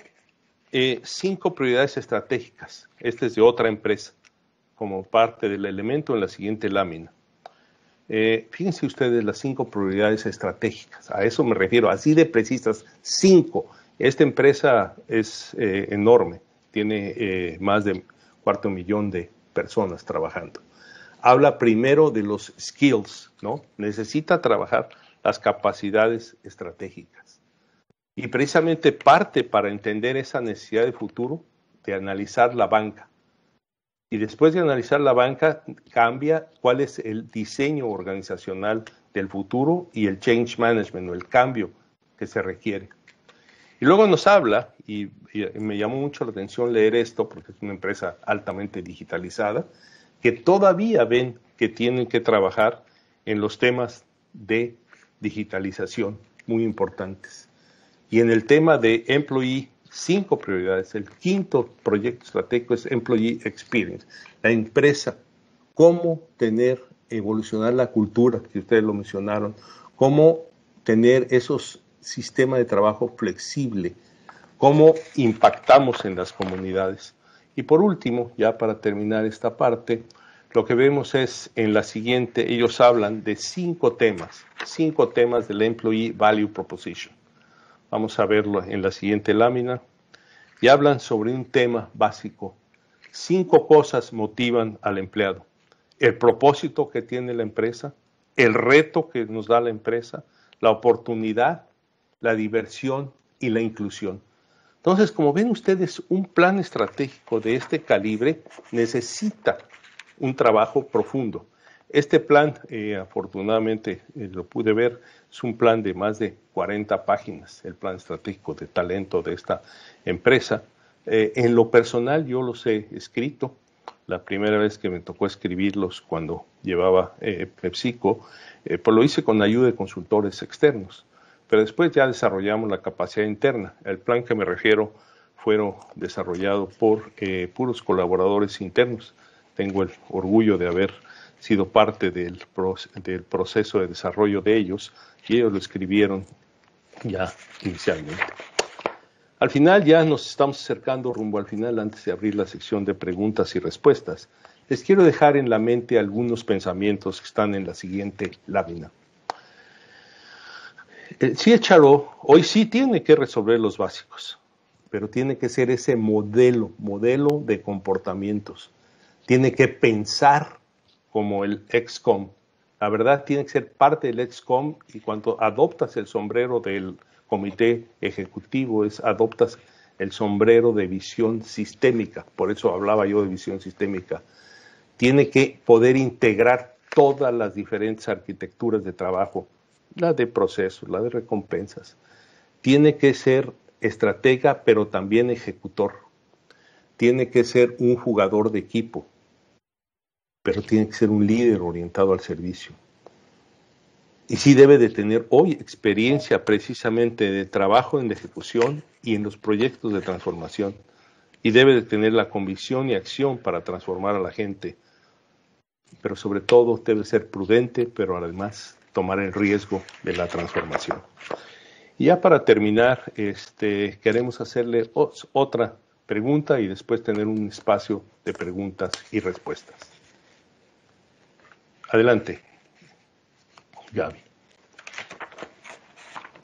5 prioridades estratégicas? Esta es de otra empresa, como parte del elemento en la siguiente lámina. Fíjense ustedes las 5 prioridades estratégicas, a eso me refiero, así de precisas, 5. Esta empresa es enorme, tiene más de 250,000 de personas trabajando. Habla primero de los skills, ¿no? Necesita trabajar las capacidades estratégicas. Y precisamente parte para entender esa necesidad de futuro de analizar la banca. Y después de analizar la banca, cambia cuál es el diseño organizacional del futuro y el change management o el cambio que se requiere. Y luego nos habla, y me llamó mucho la atención leer esto porque es una empresa altamente digitalizada, que todavía ven que tienen que trabajar en los temas de digitalización muy importantes. Y en el tema de employee, 5 prioridades. El 5º proyecto estratégico es Employee Experience. La empresa, cómo evolucionar la cultura, que ustedes lo mencionaron, cómo tener esos sistemas de trabajo flexible, cómo impactamos en las comunidades. Y por último, ya para terminar esta parte, lo que vemos es en la siguiente, ellos hablan de 5 temas del Employee Value Proposition. Vamos a verlo en la siguiente lámina. Y hablan sobre un tema básico. 5 cosas motivan al empleado. El propósito que tiene la empresa, el reto que nos da la empresa, la oportunidad, la diversión y la inclusión. Entonces, como ven ustedes, un plan estratégico de este calibre necesita un trabajo profundo. Este plan, afortunadamente, lo pude ver, es un plan de más de 40 páginas, el plan estratégico de talento de esta empresa. En lo personal, yo los he escrito. La primera vez que me tocó escribirlos cuando llevaba PepsiCo, pues lo hice con ayuda de consultores externos. Pero después ya desarrollamos la capacidad interna. El plan que me refiero fueron desarrollado por puros colaboradores internos. Tengo el orgullo de haber sido parte del proceso de desarrollo de ellos y ellos lo escribieron ya inicialmente. Al final ya nos estamos acercando rumbo al final antes de abrir la sección de preguntas y respuestas. Les quiero dejar en la mente algunos pensamientos que están en la siguiente lámina. El CHRO hoy sí tiene que resolver los básicos, pero tiene que ser ese modelo de comportamientos. Tiene que pensar como el XCOM. La verdad tiene que ser parte del XCOM y cuando adoptas el sombrero del comité ejecutivo, adoptas el sombrero de visión sistémica. Por eso hablaba yo de visión sistémica. Tiene que poder integrar todas las diferentes arquitecturas de trabajo, la de procesos, la de recompensas. Tiene que ser estratega, pero también ejecutor. Tiene que ser un jugador de equipo, pero tiene que ser un líder orientado al servicio. Y sí debe de tener hoy experiencia precisamente de trabajo en la ejecución y en los proyectos de transformación. Y debe de tener la convicción y acción para transformar a la gente. Pero sobre todo debe ser prudente, pero además tomar el riesgo de la transformación. Y ya para terminar, queremos hacerle otra pregunta y después tener un espacio de preguntas y respuestas. Adelante, Gaby.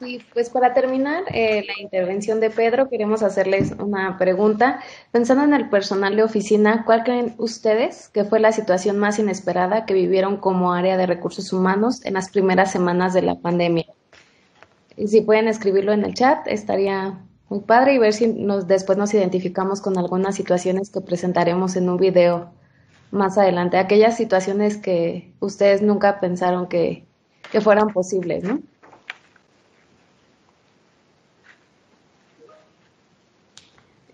Sí, pues para terminar la intervención de Pedro, queremos hacerles una pregunta. Pensando en el personal de oficina, ¿cuál creen ustedes que fue la situación más inesperada que vivieron como área de recursos humanos en las primeras semanas de la pandemia? Y si pueden escribirlo en el chat, estaría muy padre y ver si después nos identificamos con algunas situaciones que presentaremos en un video más adelante. Aquellas situaciones que ustedes nunca pensaron que fueran posibles, ¿no?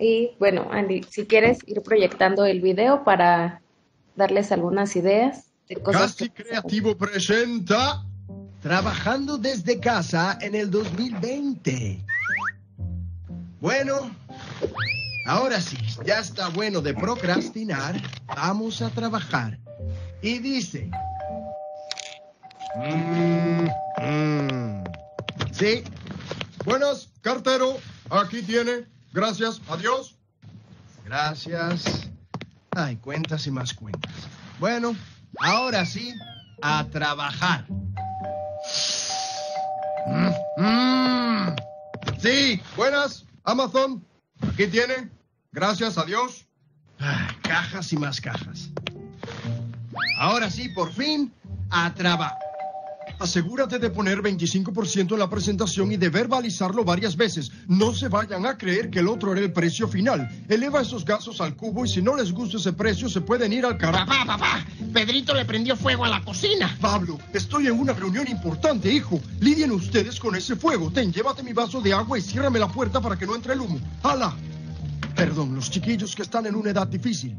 Y bueno, Andy, si quieres ir proyectando el video para darles algunas ideas de cosas. Casi Creativo presenta Trabajando desde casa en el 2020. Bueno, ahora sí, ya está bueno de procrastinar. Vamos a trabajar. Y dice... Sí. Buenas, cartero. Aquí tiene. Gracias. Adiós. Gracias. Ay, cuentas y más cuentas. Bueno, ahora sí, a trabajar. Sí, buenas, Amazon. Aquí tiene. Gracias, adiós. Ay, cajas y más cajas. Ahora sí, por fin, a trabajar. Asegúrate de poner 25% en la presentación y de verbalizarlo varias veces. No se vayan a creer que el otro era el precio final. Eleva esos gastos al cubo y si no les gusta ese precio se pueden ir al carajo. Papá, Pedrito le prendió fuego a la cocina. Pablo, estoy en una reunión importante, hijo. Lidien ustedes con ese fuego. Llévate mi vaso de agua y ciérrame la puerta para que no entre el humo. ¡Hala! Perdón, los chiquillos que están en una edad difícil.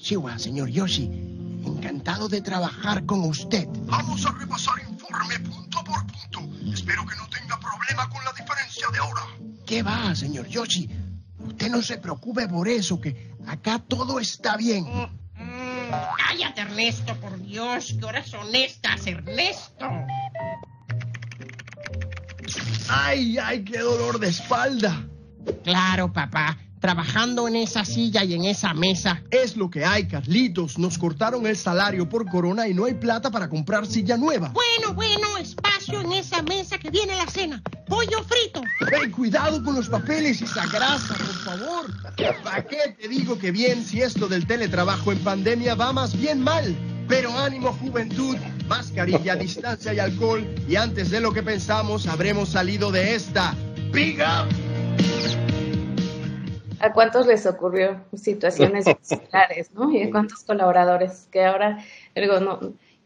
Konnichiwa, señor Yoshi. Encantado de trabajar con usted. Vamos a repasar informe punto por punto. Espero que no tenga problema con la diferencia de hora. ¿Qué va, señor Yoshi? Usted no se preocupe por eso, que acá todo está bien. Cállate, Ernesto, por Dios. ¿Qué horas son estas, Ernesto? ¡Ay, qué dolor de espalda! Claro, papá. Trabajando en esa silla y en esa mesa. Es lo que hay, Carlitos. Nos cortaron el salario por corona y no hay plata para comprar silla nueva. Bueno, espacio en esa mesa que viene la cena. Pollo frito. ¡Ey, cuidado con los papeles y esa grasa, por favor. ¿Para qué te digo que bien si esto del teletrabajo en pandemia va más bien mal? Pero ánimo, juventud, mascarilla, distancia y alcohol, y antes de lo que pensamos habremos salido de esta. ¡Big up! ¿A cuántos les ocurrió situaciones similares, ¿no? Y a cuántos colaboradores que ahora digo,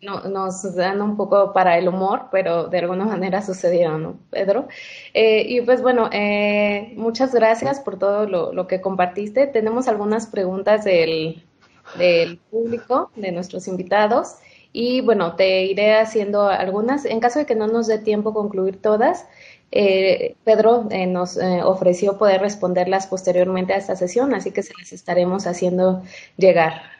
nos dan un poco para el humor, pero de alguna manera sucedieron, ¿no, Pedro? Y pues bueno, muchas gracias por todo lo que compartiste. Tenemos algunas preguntas del público, de nuestros invitados, y bueno, te iré haciendo algunas. En caso de que no nos dé tiempo concluir todas, Pedro nos ofreció poder responderlas posteriormente a esta sesión, así que se las estaremos haciendo llegar.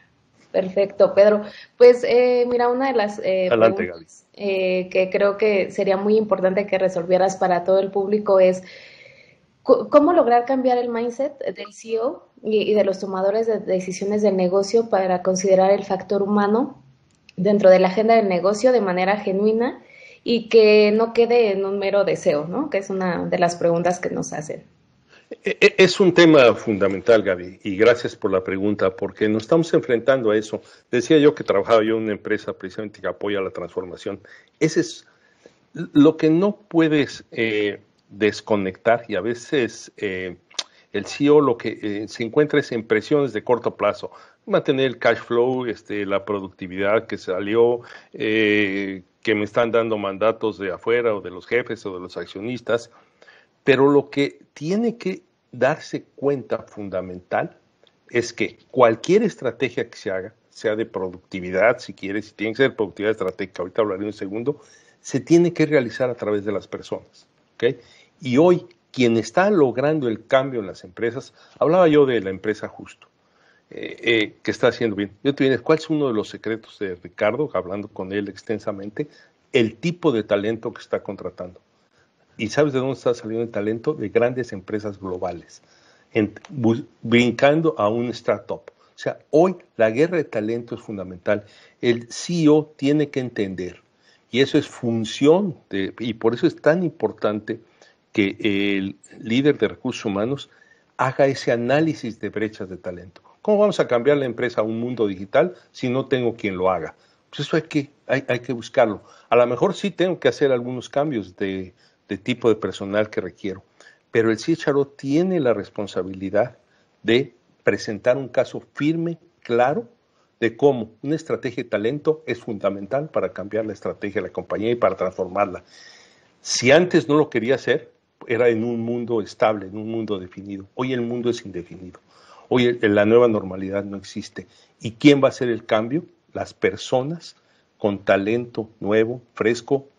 Perfecto, Pedro. Pues mira, una de las preguntas que creo que sería muy importante que resolvieras para todo el público es ¿cómo lograr cambiar el mindset del CEO y de los tomadores de decisiones del negocio para considerar el factor humano dentro de la agenda del negocio de manera genuina y que no quede en un mero deseo, ¿no? Que es una de las preguntas que nos hacen. Es un tema fundamental, Gaby, y gracias por la pregunta, porque nos estamos enfrentando a eso. Decía yo que trabajaba yo en una empresa precisamente que apoya la transformación. Ese es lo que no puedes desconectar, y a veces el CEO lo que se encuentra es en presiones de corto plazo. Mantener el cash flow, la productividad que salió, que me están dando mandatos de afuera o de los jefes o de los accionistas. Pero lo que tiene que darse cuenta fundamental es que cualquier estrategia que se haga, sea de productividad, si quieres, si tiene que ser productividad estratégica, ahorita hablaré un segundo, se tiene que realizar a través de las personas, ¿okay? Y hoy, quien está logrando el cambio en las empresas, hablaba yo de la empresa Justo, que está haciendo bien. Yo te digo, ¿cuál es uno de los secretos de Ricardo, hablando con él extensamente? El tipo de talento que está contratando. ¿Y sabes de dónde está saliendo el talento? De grandes empresas globales, brincando a un startup. O sea, hoy la guerra de talento es fundamental. El CEO tiene que entender, y eso es función, y por eso es tan importante que el líder de recursos humanos haga ese análisis de brechas de talento. ¿Cómo vamos a cambiar la empresa a un mundo digital si no tengo quien lo haga? Pues eso hay que buscarlo. A lo mejor sí tengo que hacer algunos cambios de tipo de personal que requiero, pero el CHRO tiene la responsabilidad de presentar un caso firme, claro, de cómo una estrategia de talento es fundamental para cambiar la estrategia de la compañía y para transformarla. Si antes no lo quería hacer, era en un mundo estable, en un mundo definido. Hoy el mundo es indefinido. Hoy la nueva normalidad no existe. ¿Y quién va a hacer el cambio? Las personas con talento nuevo, fresco,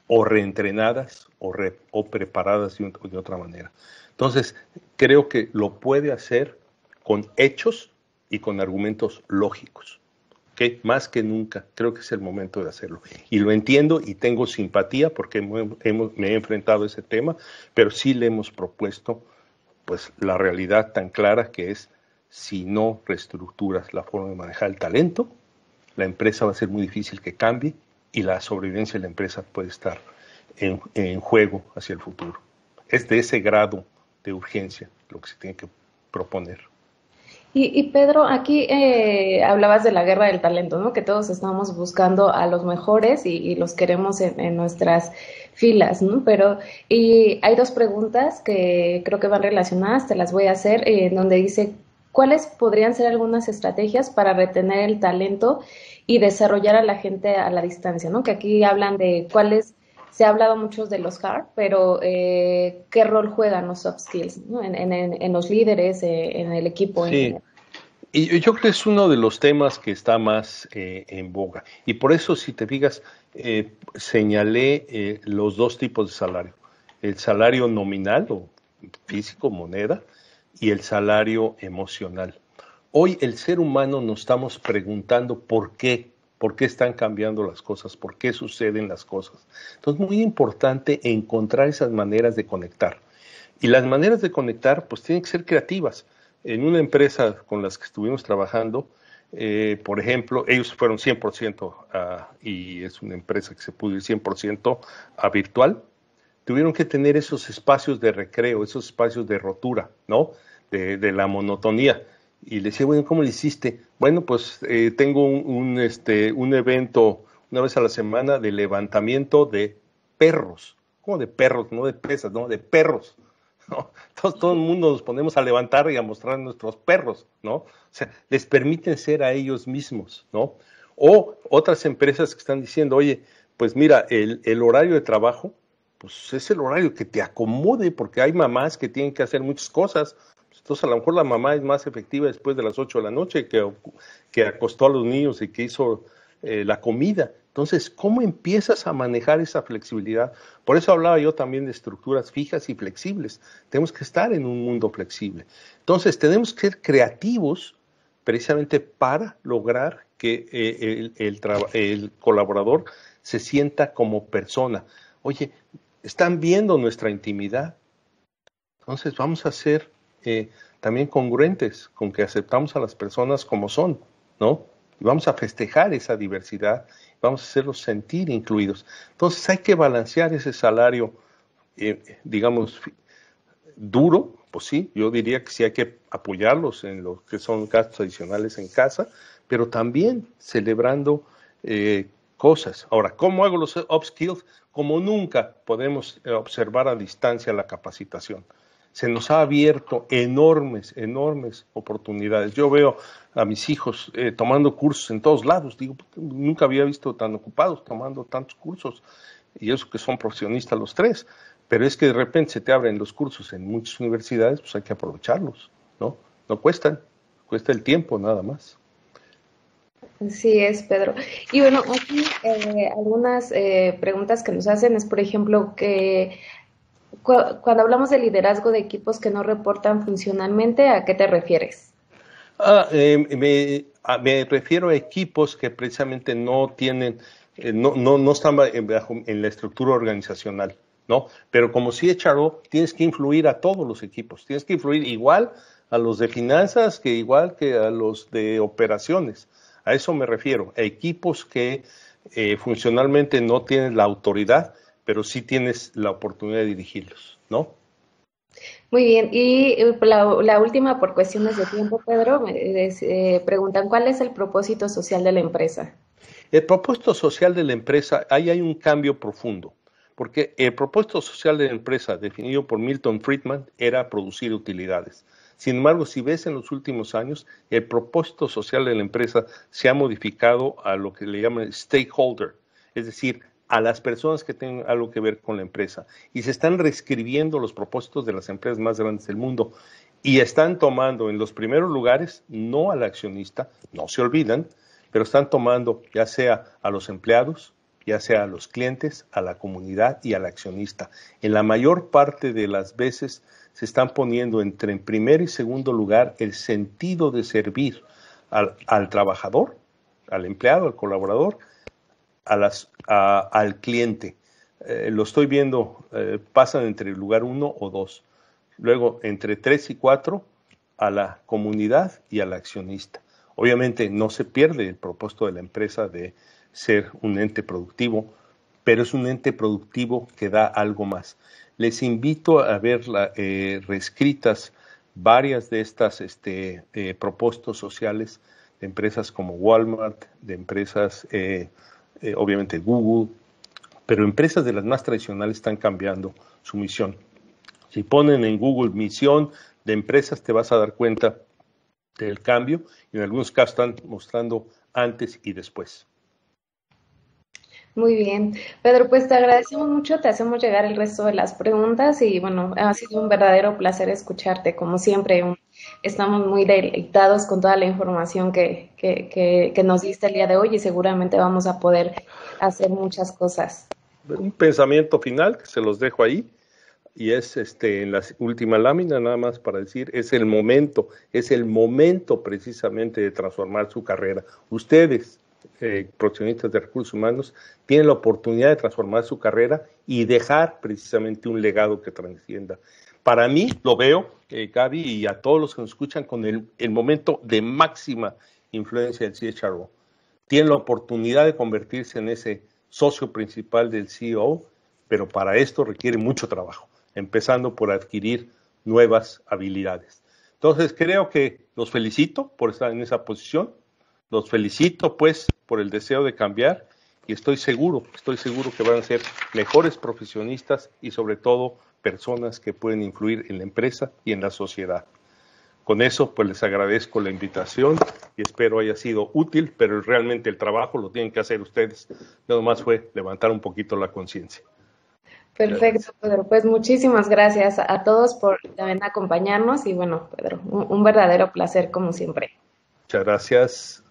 o reentrenadas o preparadas de otra manera. Entonces, creo que lo puede hacer con hechos y con argumentos lógicos. ¿Okay? Más que nunca, creo que es el momento de hacerlo. Y lo entiendo y tengo simpatía porque me he enfrentado a ese tema, pero sí le hemos propuesto pues, la realidad tan clara que es, si no reestructuras la forma de manejar el talento, la empresa va a ser muy difícil que cambie y la sobrevivencia de la empresa puede estar en juego hacia el futuro. Es de ese grado de urgencia lo que se tiene que proponer. Y Pedro, aquí hablabas de la guerra del talento, ¿no? Que todos estamos buscando a los mejores y los queremos en nuestras filas, ¿no? Pero y hay dos preguntas que creo que van relacionadas, te las voy a hacer, donde dice, ¿cuáles podrían ser algunas estrategias para retener el talento y desarrollar a la gente a la distancia, ¿no? Que aquí hablan de cuáles, se ha hablado mucho de los hard, pero ¿qué rol juegan los soft skills, ¿no? en los líderes, en el equipo? Sí, y yo creo que es uno de los temas que está más en boga. Y por eso, si te fijas, señalé los dos tipos de salario. El salario nominal o físico, moneda, y el salario emocional. Hoy el ser humano nos estamos preguntando por qué están cambiando las cosas, por qué suceden las cosas. Entonces es muy importante encontrar esas maneras de conectar. Y las maneras de conectar pues tienen que ser creativas. En una empresa con las que estuvimos trabajando, por ejemplo, ellos fueron 100% y es una empresa que se pudo ir 100% a virtual. Tuvieron que tener esos espacios de recreo, esos espacios de rotura, ¿no? de la monotonía. Y le decía, bueno, ¿cómo le hiciste? Bueno, pues tengo un evento una vez a la semana de levantamiento de perros. ¿Cómo de perros? No de pesas, no, de perros. ¿No? Entonces todo el mundo nos ponemos a levantar y a mostrar nuestros perros, ¿no? O sea, les permiten ser a ellos mismos, ¿no? O otras empresas que están diciendo, oye, pues mira, el horario de trabajo, pues es el horario que te acomode, porque hay mamás que tienen que hacer muchas cosas. Entonces a lo mejor la mamá es más efectiva después de las 8 de la noche que acostó a los niños y que hizo la comida. Entonces, ¿cómo empiezas a manejar esa flexibilidad? Por eso hablaba yo también de estructuras fijas y flexibles. Tenemos que estar en un mundo flexible. Entonces, tenemos que ser creativos precisamente para lograr que el colaborador se sienta como persona. Oye, están viendo nuestra intimidad. Entonces, vamos a ser también congruentes con que aceptamos a las personas como son, ¿no? Y vamos a festejar esa diversidad, vamos a hacerlos sentir incluidos. Entonces hay que balancear ese salario, digamos, duro, pues sí, yo diría que sí hay que apoyarlos en lo que son gastos adicionales en casa, pero también celebrando cosas. Ahora, ¿cómo hago los upskills? Como nunca podemos observar a distancia la capacitación. Se nos ha abierto enormes oportunidades. Yo veo a mis hijos tomando cursos en todos lados. Digo, nunca había visto tan ocupados tomando tantos cursos. Y eso que son profesionistas los tres. Pero es que de repente se te abren los cursos en muchas universidades, pues hay que aprovecharlos, ¿no? No cuestan, cuesta el tiempo nada más. Así es, Pedro. Y bueno, aquí algunas preguntas que nos hacen es, por ejemplo, que cuando hablamos de liderazgo de equipos que no reportan funcionalmente, ¿a qué te refieres? Me refiero a equipos que precisamente no tienen, no están en la estructura organizacional, ¿no? Pero como CHRO, tienes que influir a todos los equipos, tienes que influir igual a los de finanzas que igual que a los de operaciones. A eso me refiero, a equipos que funcionalmente no tienen la autoridad, pero sí tienes la oportunidad de dirigirlos, ¿no? Muy bien, y la última, por cuestiones de tiempo, Pedro, me preguntan, ¿cuál es el propósito social de la empresa? El propósito social de la empresa, ahí hay un cambio profundo, porque el propósito social de la empresa, definido por Milton Friedman, era producir utilidades. Sin embargo, si ves en los últimos años, el propósito social de la empresa se ha modificado a lo que le llaman stakeholder, es decir, a las personas que tienen algo que ver con la empresa. Y se están reescribiendo los propósitos de las empresas más grandes del mundo. Y están tomando en los primeros lugares, no al accionista, no se olvidan, pero están tomando ya sea a los empleados, ya sea a los clientes, a la comunidad y al accionista. En la mayor parte de las veces se están poniendo entre en primer y segundo lugar el sentido de servir al trabajador, al empleado, al colaborador, al cliente. Lo estoy viendo, pasan entre el lugar 1 o 2. Luego, entre 3 y 4, a la comunidad y al accionista. Obviamente, no se pierde el propósito de la empresa de ser un ente productivo, pero es un ente productivo que da algo más. Les invito a ver reescritas varias de estas propósitos sociales de empresas como Walmart, de empresas obviamente Google, pero empresas de las más tradicionales están cambiando su misión. Si ponen en Google misión de empresas, te vas a dar cuenta del cambio y en algunos casos están mostrando antes y después. Muy bien. Pedro, pues te agradecemos mucho, te hacemos llegar el resto de las preguntas y bueno, ha sido un verdadero placer escucharte, como siempre. Estamos muy deleitados con toda la información que nos diste el día de hoy y seguramente vamos a poder hacer muchas cosas. Un pensamiento final que se los dejo ahí y es en la última lámina nada más para decir, es el momento precisamente de transformar su carrera. Ustedes, profesionistas de recursos humanos, tienen la oportunidad de transformar su carrera y dejar precisamente un legado que trascienda. Para mí, lo veo, Gaby, y a todos los que nos escuchan, con el momento de máxima influencia del CHRO. Tienen la oportunidad de convertirse en ese socio principal del CEO, pero para esto requiere mucho trabajo, empezando por adquirir nuevas habilidades. Entonces creo que los felicito por estar en esa posición, los felicito pues por el deseo de cambiar y estoy seguro que van a ser mejores profesionistas y sobre todo personas que pueden influir en la empresa y en la sociedad. Con eso pues les agradezco la invitación y espero haya sido útil, pero realmente el trabajo lo tienen que hacer ustedes, nada más fue levantar un poquito la conciencia. Perfecto, Pedro. Pues muchísimas gracias a todos por también acompañarnos y bueno, Pedro, un verdadero placer como siempre. Muchas gracias.